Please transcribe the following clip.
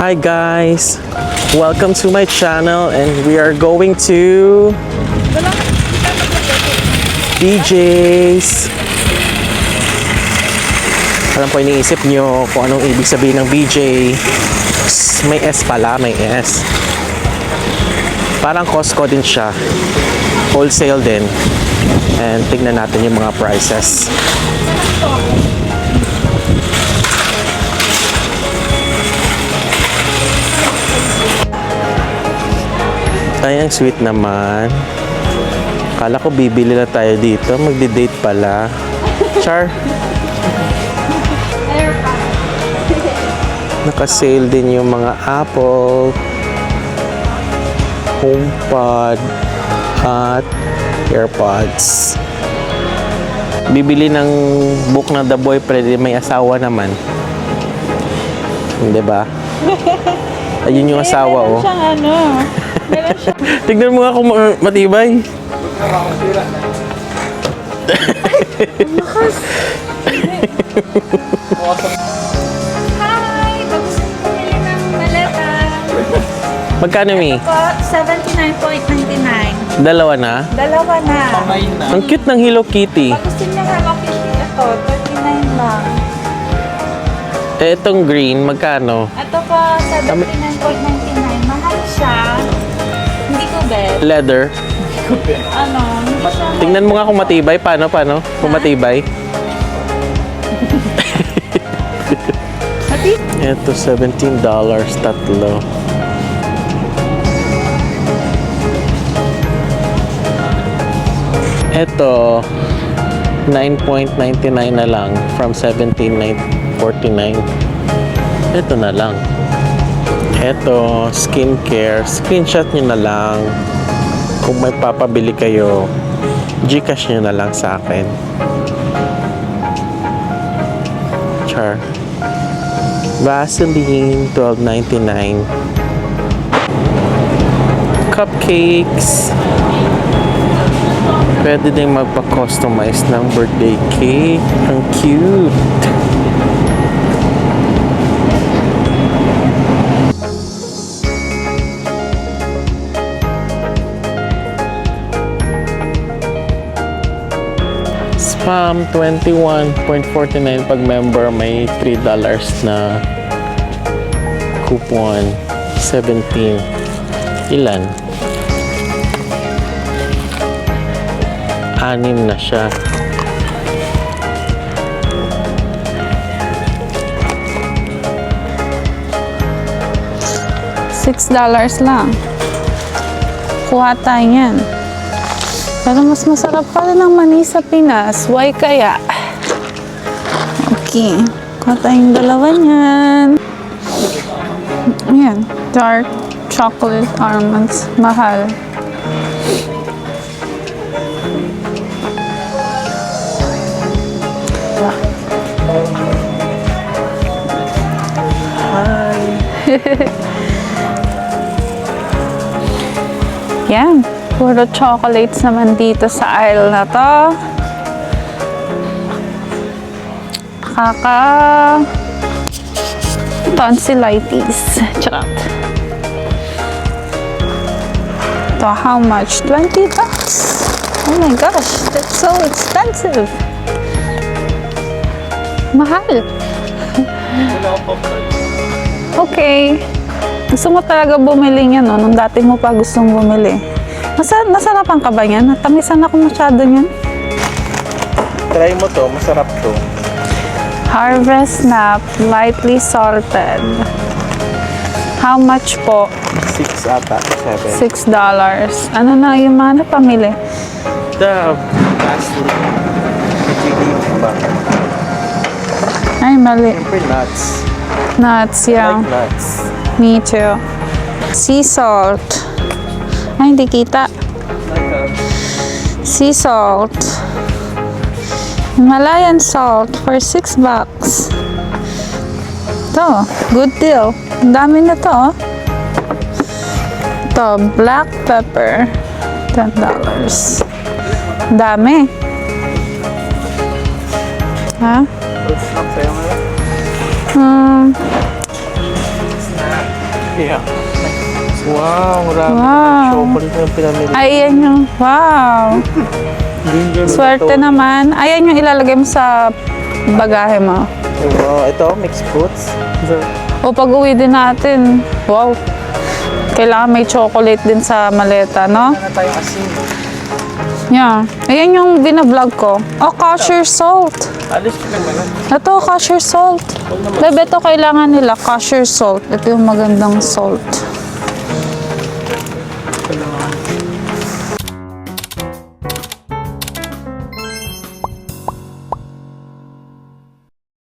Hi guys, welcome to my channel and we are going to BJ's. Alam ko iniisip nyo kung anong ibig sabihin ng BJ. May S pala, may S. Parang Costco din siya. Wholesale din. And tignan natin yung mga prices. Ay, ang sweet naman. Akala ko bibili na tayo dito. Magde-date pala. Char. Naka-sale din yung mga Apple, HomePod, at AirPods. Bibili ng book na The Boyfriend, may asawa naman. Hindi ba? Ayun yung asawa, oh. Tignan mo nga kung matibay. Hi! Tapos pumili ng maleta. Magkano, Mi? Ito po, 79.99. Dalawa na? Dalawa na. Ang cute ng Hello Kitty. Pag gusto niya Hello Kitty, ito, 39 lang. Eh, itong green, magkano? Ito po, 79.99. Mahal siya. Hindi ko bet. Leather. Ano? Hindi siya. Tingnan mo nga kung matibay. Paano? Kung matibay. Ito, $17. Tatlo. Ito, 9.99 na lang from 17.49. Ito na lang. Ito, skincare. Screenshot nyo na lang. Kung may papabili kayo, Gcash nyo na lang sa akin. Char. Vaseline, $12.99. Cupcakes. Pwede din magpa-customize ng birthday cake. Ang cute. Spam, 21.49 pag member, may $3 na coupon. 17. Ilan? 6 na siya. $6 lang. Kuha tayo yan. Pero mas masarap pa rin ang mani sa Pinas. Why kaya? Okay. Kuha tayong dalawa niyan. Ayan. Dark chocolate almonds. Mahal. Yan. Puro chocolates naman dito sa aisle na to. Tonsillitis. Charot. So how much? $20? Oh my gosh, that's so expensive. Mahal. Okay. Gusto mo talaga bumili niya, no? Nung dati mo pa gustong bumili. Nasarapan ka ba niyan? Natamisan ako masyado niyan. Try mo to, masarap to. Harvest Snap, lightly salted. How much po? 6 ata, 7. $6. Ano na yung mga napamili? The Vaseline. Ba? Ay, mali. Siyempre nuts. Nuts, I yeah. like nuts. Me too. Sea salt. Ay, hindi kita. Sea salt. Himalayan salt for $6. To, good deal. Ang dami na to. Oh. To, black pepper. $10. Dami. Ha? What's up sa'yo ngayon? Hmm. Snack. Yeah. Wow, marami Wow. chocolate na pinamili. Ay, yan yung, wow. Swerte naman. Ayan yung ilalagay mo sa bagahe mo. Wow, ito, mixed fruits. O pag uwi din natin, wow. Kailangan may chocolate din sa maleta, no? Ano tayong asin? Yeah. Ayan yung binablog ko. Oh, kosher salt. Alis ka naman. Ito, kosher salt. Bebe, ito kailangan nila, kosher salt. Ito yung magandang salt.